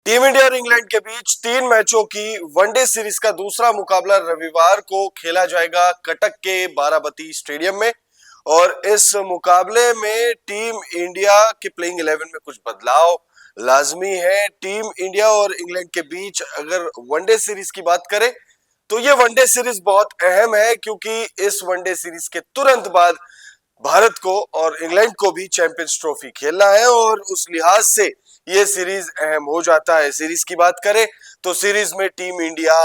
Team India और England के बीच 3 मैचों की वनडे सीरीज का दूसरा मुकाबला रविवार को खेला जाएगा कटक के बाराबती स्टेडियम में। और इस मुकाबले में टीम इंडिया के प्लेइंग 11 में कुछ बदलाव लाजमी है। टीम इंडिया और इंग्लैंड के बीच अगर वनडे सीरीज की बात करें तो ये वनडे सीरीज बहुत अहम है, क्योंकि इस वनडे सीरीज के तुरंत बाद भारत को और इंग्लैंड को भी चैंपियंस ट्रॉफी खेलना है और उस लिहाज से ये सीरीज अहम हो जाता है। सीरीज की बात करें तो सीरीज में टीम इंडिया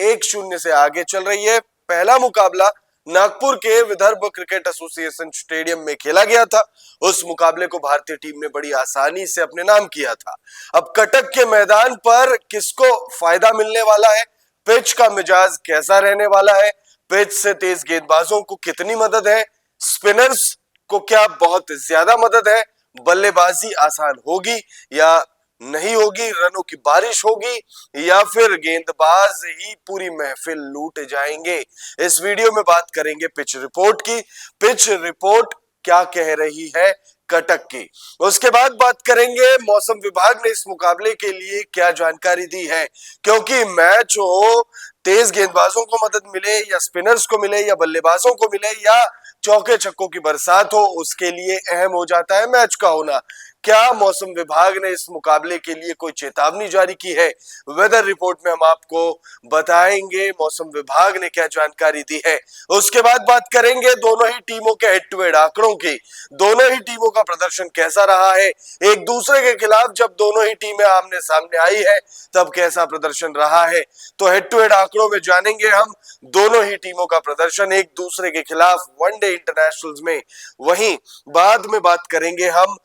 1-0 से आगे चल रही है। पहला मुकाबला नागपुर के विदर्भ क्रिकेट एसोसिएशन स्टेडियम में खेला गया था। उस मुकाबले को भारतीय टीम ने बड़ी आसानी से अपने नाम किया था। अब कटक के मैदान पर किसको फायदा मिलने वाला है, पिच का मिजाज कैसा रहने वाला है, पिच से तेज गेंदबाजों को कितनी मदद है, स्पिनर्स को क्या बहुत ज्यादा मदद है, बल्लेबाजी आसान होगी या नहीं होगी, रनों की बारिश होगी या फिर गेंदबाज ही पूरी महफिल लूट जाएंगे। इस वीडियो में बात करेंगे पिच रिपोर्ट की। पिच रिपोर्ट क्या कह रही है कटक की। उसके बाद बात करेंगे मौसम विभाग ने इस मुकाबले के लिए क्या जानकारी दी है, क्योंकि मैच हो तेज गेंदबाजों को मदद मिले या स्पिनर्स को मिले या बल्लेबाजों को मिले या चौके छक्कों की बरसात हो, उसके लिए अहम हो जाता है मैच का होना। क्या मौसम विभाग ने इस मुकाबले के लिए कोई चेतावनी जारी की है? वेदर रिपोर्ट में हम आपको बताएंगे मौसम विभाग ने क्या जानकारी दी है। उसके बाद बात करेंगे दोनों ही टीमों के हेड टू हेड आंकड़ों की। दोनों ही टीमों का प्रदर्शन कैसा रहा है, एक दूसरे के खिलाफ जब दोनों ही टीमें आमने सामने आई है तब कैसा प्रदर्शन रहा है। तो हेड टू हेड आंकड़ों में जानेंगे हम दोनों ही टीमों का प्रदर्शन एक दूसरे के खिलाफ वनडे इंटरनेशनल्स में। वहीं बाद में बात करेंगे हम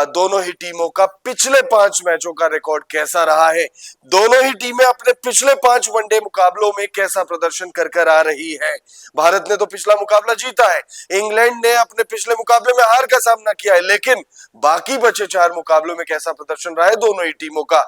दोनों ही टीमों का पिछले 5 मैचों का रिकॉर्ड कैसा रहा है। दोनों ही टीमें अपने पिछले 5 वनडे मुकाबलों में कैसा प्रदर्शन कर आ रही है। भारत ने तो पिछला मुकाबला जीता है, इंग्लैंड ने अपने पिछले मुकाबले में हार का सामना किया है, लेकिन बाकी बचे 4 मुकाबलों में कैसा प्रदर्शन रहा है दोनों ही टीमों का,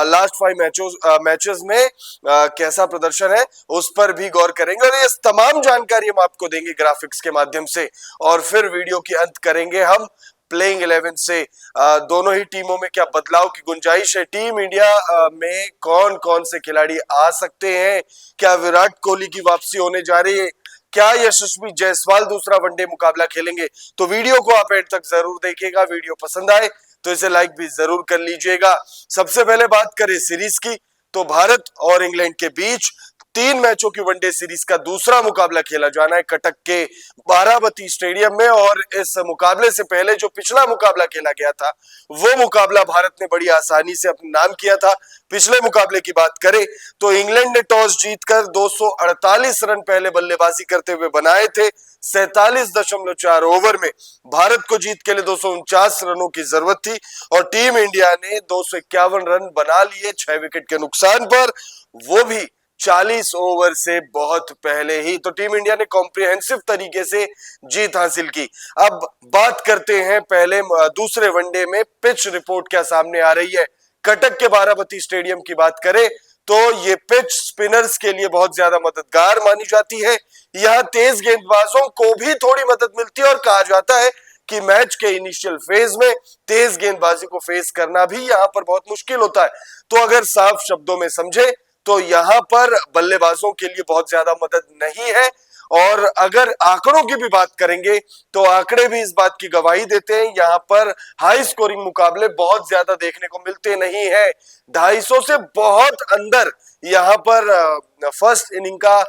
लास्ट 5 मैचेस में कैसा प्रदर्शन है उस पर भी गौर करेंगे। और ये तमाम जानकारी हम आपको देंगे ग्राफिक्स के माध्यम से। और फिर वीडियो की अंत करेंगे हम प्लेइंग 11 से। दोनों ही टीमों में क्या बदलाव की गुंजाइश है, टीम इंडिया में कौन कौन से खिलाड़ी आ सकते हैं, क्या विराट कोहली की वापसी होने जा रही है, क्या यशस्वी जायसवाल दूसरा वनडे मुकाबला खेलेंगे। तो वीडियो को आप एंड तक जरूर देखिएगा। वीडियो पसंद आए तो इसे लाइक भी जरूर कर लीजिएगा। सबसे पहले बात करें सीरीज की, तो भारत और इंग्लैंड के बीच 3 मैचों की वनडे सीरीज का दूसरा मुकाबला खेला जाना है कटक के बाराबती स्टेडियम में। और इस मुकाबले से पहले जो पिछला मुकाबला खेला गया था वो मुकाबला भारत ने बड़ी आसानी से अपने नाम किया था। पिछले मुकाबले की बात करें तो इंग्लैंड ने टॉस जीतकर 248 रन पहले बल्लेबाजी करते हुए बनाए थे। 47.4 ओवर में भारत को जीत के लिए 249 रनों की जरूरत थी और टीम इंडिया ने 251 रन बना लिए 6 विकेट के नुकसान पर, वो भी 40 ओवर से बहुत पहले ही। तो टीम इंडिया ने कॉम्प्रिहेंसिव तरीके से जीत हासिल की। अब बात करते हैं पहले दूसरे वनडे में पिच रिपोर्ट क्या सामने आ रही है। कटक के बाराबती स्टेडियम की बात करें तो ये पिच स्पिनर्स के लिए बहुत ज्यादा मददगार मानी जाती है। यहाँ तेज गेंदबाजों को भी थोड़ी मदद मिलती है और कहा जाता है कि मैच के इनिशियल फेज में तेज गेंदबाजी को फेस करना भी यहाँ पर बहुत मुश्किल होता है। तो अगर साफ शब्दों में समझे तो यहाँ पर बल्लेबाजों के लिए बहुत ज्यादा मदद नहीं है। और अगर आंकड़ों की भी बात करेंगे तो आंकड़े भी इस बात की गवाही देते हैं, यहाँ पर हाई स्कोरिंग मुकाबले बहुत ज्यादा देखने को मिलते नहीं है। 250 से बहुत अंदर यहाँ पर फर्स्ट इनिंग का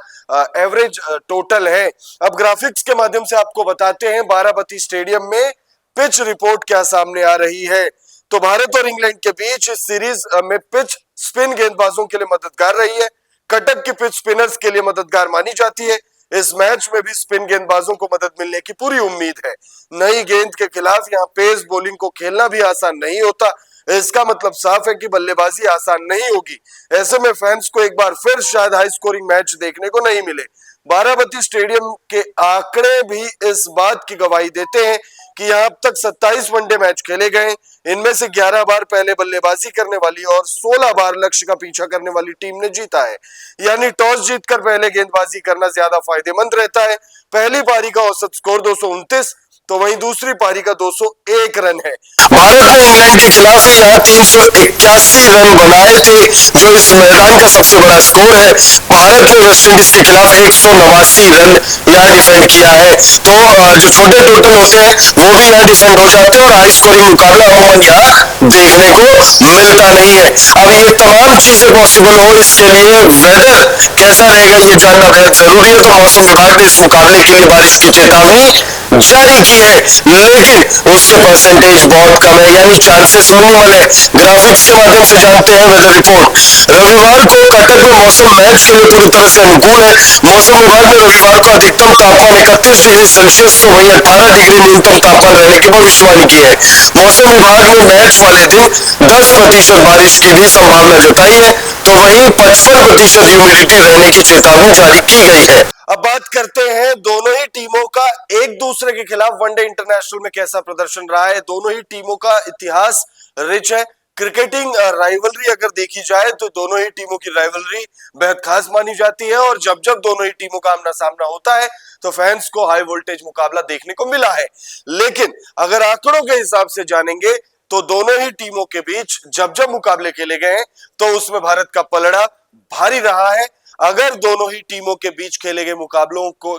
एवरेज टोटल है। अब ग्राफिक्स के माध्यम से आपको बताते हैं बाराबती स्टेडियम में पिच रिपोर्ट क्या सामने आ रही है। तो भारत और इंग्लैंड के बीच इस सीरीज में पिच स्पिन गेंदबाजों के लिए मददगार रही है। कटक की पिच स्पिनर्स के लिए मददगार मानी जाती है। इस मैच में भी स्पिन गेंदबाजों को मदद मिलने की पूरी उम्मीद है। नई गेंद के खिलाफ यहाँ पेस बॉलिंग को खेलना भी आसान नहीं होता। इसका मतलब साफ है कि बल्लेबाजी आसान नहीं होगी। ऐसे में फैंस को एक बार फिर शायद हाई स्कोरिंग मैच देखने को नहीं मिले। बाराबती स्टेडियम के आंकड़े भी इस बात की गवाही देते हैं कि यहाँ अब तक 27 वनडे मैच खेले गए, इनमें से 11 बार पहले बल्लेबाजी करने वाली और 16 बार लक्ष्य का पीछा करने वाली टीम ने जीता है। यानी टॉस जीतकर पहले गेंदबाजी करना ज्यादा फायदेमंद रहता है। पहली पारी का औसत स्कोर 229 तो वहीं दूसरी पारी का 201 रन है। भारत ने इंग्लैंड के खिलाफ ही यहाँ 381 रन बनाए थे, जो इस मैदान का सबसे बड़ा स्कोर है। भारत ने वेस्टइंडीज के खिलाफ 189 रन यहाँ डिफेंड किया है। तो जो छोटे टोटल होते हैं वो भी यहाँ डिफेंड हो जाते हैं और हाई स्कोरिंग मुकाबला अमूमन यहाँ देखने को मिलता नहीं है। अब ये तमाम चीजें पॉसिबल हो, इसके लिए वेदर कैसा रहेगा ये जानना बेहद जरूरी है। तो मौसम विभाग ने इस मुकाबले के लिए बारिश की चेतावनी जारी की है, लेकिन उसके परसेंटेज बहुत कम है, यानी चांसेस मिनिमल है। ग्राफिक्स के माध्यम से जानते हैं वेदर रिपोर्ट। रविवार को कटक में मौसम मैच के लिए पूरी तरह से अनुकूल है। मौसम विभाग ने रविवार को अधिकतम तापमान 31 डिग्री सेल्सियस तो वहीं 18 डिग्री न्यूनतम तापमान रहने की भविष्यवाणी की है। मौसम विभाग ने मैच वाले दिन 10% बारिश की भी संभावना जताई है, तो वहीं 55% ह्यूमिडिटी रहने की चेतावनी जारी की गई है। अब बात करते हैं दोनों ही टीमों का एक दूसरे के खिलाफ वनडे इंटरनेशनल में कैसा प्रदर्शन रहा है। दोनों ही टीमों का इतिहास रिच है। क्रिकेटिंग राइवलरी अगर देखी जाए तो दोनों ही टीमों की राइवलरी बेहद खास मानी जाती है और जब जब दोनों ही टीमों का आमना सामना होता है तो फैंस को हाई वोल्टेज मुकाबला देखने को मिला है। लेकिन अगर आंकड़ों के हिसाब से जानेंगे तो दोनों ही टीमों के बीच जब जब मुकाबले खेले गए हैं तो उसमें भारत का पलड़ा भारी रहा है। अगर दोनों ही टीमों के बीच खेले गए मुकाबलों को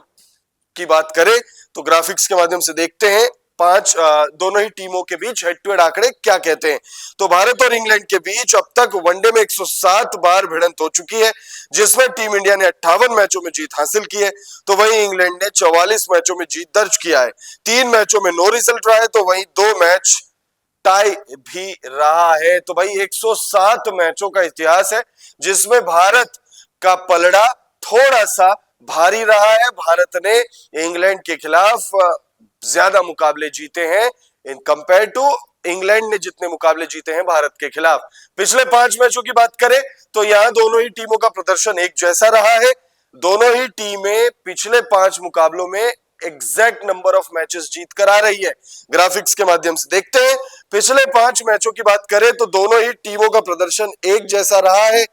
की बात करें तो ग्राफिक्स के माध्यम से देखते हैं दोनों ही टीमों के बीच हेड टू हेड आंकड़े क्या कहते हैं। तो भारत और इंग्लैंड के बीच अब तक वनडे में 107 बार भिड़ंत हो चुकी है, जिसमें टीम इंडिया ने 58 मैचों में जीत हासिल की है, तो वहीं इंग्लैंड ने 44 मैचों में जीत दर्ज किया है। 3 मैचों में नो रिजल्ट रहा है, तो वहीं 2 मैच टाई भी रहा है। तो भाई 107 मैचों का इतिहास है जिसमें भारत का पलड़ा थोड़ा सा भारी रहा है। भारत ने इंग्लैंड के खिलाफ ज्यादा मुकाबले जीते हैं इन कंपेयर टू इंग्लैंड ने जितने मुकाबले जीते हैं भारत के खिलाफ। पिछले 5 मैचों की बात करें तो यहां दोनों ही टीमों का प्रदर्शन एक जैसा रहा है। दोनों ही टीमें पिछले 5 मुकाबलों में एग्जैक्ट नंबर ऑफ मैचेस जीत कर आ रही है। ग्राफिक्स के माध्यम से देखते हैं। पिछले 5 मैचों की बात करें तो दोनों ही टीमों का प्रदर्शन एक जैसा रहा है।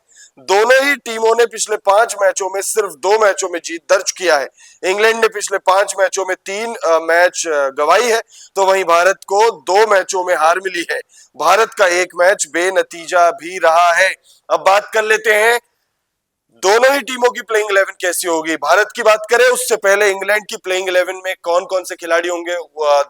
दोनों ही टीमों ने पिछले 5 मैचों में सिर्फ 2 मैचों में जीत दर्ज किया है। इंग्लैंड ने पिछले 5 मैचों में 3 मैच गंवाई है, तो वहीं भारत को 2 मैचों में हार मिली है। भारत का 1 मैच बेनतीजा भी रहा है। अब बात कर लेते हैं दोनों ही टीमों की प्लेइंग 11 कैसी होगी। भारत की बात करें उससे पहले इंग्लैंड की प्लेइंग 11 में कौन कौन से खिलाड़ी होंगे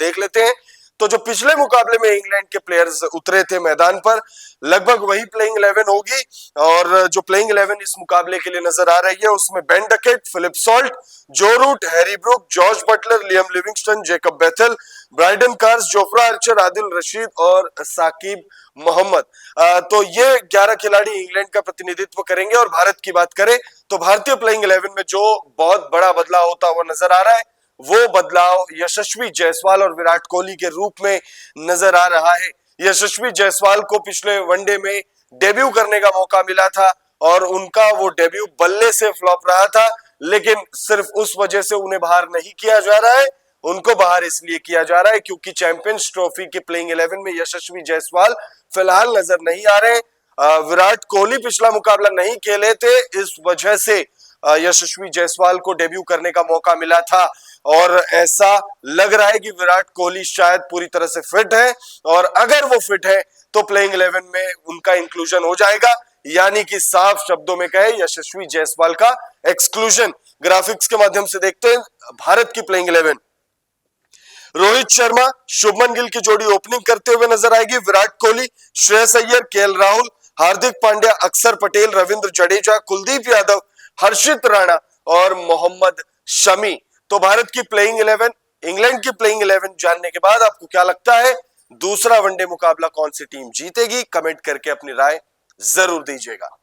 देख लेते हैं। तो जो पिछले मुकाबले में इंग्लैंड के प्लेयर्स उतरे थे मैदान पर, लगभग वही प्लेइंग 11 होगी। और जो प्लेइंग 11 इस मुकाबले के लिए नजर आ रही है उसमें Ben Duckett, Philip Salt, Joe Root, Harry Brook, George Buttler, Liam Livingstone, Jacob Bethell, Brydon Carse, Jofra Archer, Adil Rashid और साकिब मोहम्मद। तो ये 11 खिलाड़ी इंग्लैंड का प्रतिनिधित्व करेंगे। और भारत की बात करें तो भारतीय प्लेइंग 11 में जो बहुत बड़ा बदलाव होता हुआ नजर आ रहा है वो बदलाव यशस्वी जायसवाल और विराट कोहली के रूप में नजर आ रहा है। यशस्वी जायसवाल को पिछले वनडे में डेब्यू करने का मौका मिला था और उनका वो डेब्यू बल्ले से फ्लॉप रहा था, लेकिन सिर्फ उस वजह से उन्हें बाहर नहीं किया जा रहा है। उनको बाहर इसलिए किया जा रहा है क्योंकि चैंपियंस ट्रॉफी के प्लेइंग 11 में यशस्वी जायसवाल फिलहाल नजर नहीं आ रहे। विराट कोहली पिछला मुकाबला नहीं खेले थे, इस वजह से यशस्वी जायसवाल को डेब्यू करने का मौका मिला था और ऐसा लग रहा है कि विराट कोहली शायद पूरी तरह से फिट है और अगर वो फिट है तो प्लेइंग 11 में उनका इंक्लूजन हो जाएगा, यानी कि साफ शब्दों में कहे यशस्वी जायसवाल का एक्सक्लूजन। ग्राफिक्स के माध्यम से देखते हैं भारत की प्लेइंग 11। रोहित शर्मा, शुभमन गिल की जोड़ी ओपनिंग करते हुए नजर आएगी। विराट कोहली, श्रेयस अय्यर, केएल राहुल, हार्दिक पांड्या, अक्षर पटेल, रविंद्र जडेजा, कुलदीप यादव, हर्षित राणा और मोहम्मद शमी। तो भारत की प्लेइंग 11, इंग्लैंड की प्लेइंग 11 जानने के बाद आपको क्या लगता है दूसरा वनडे मुकाबला कौन सी टीम जीतेगी? कमेंट करके अपनी राय जरूर दीजिएगा।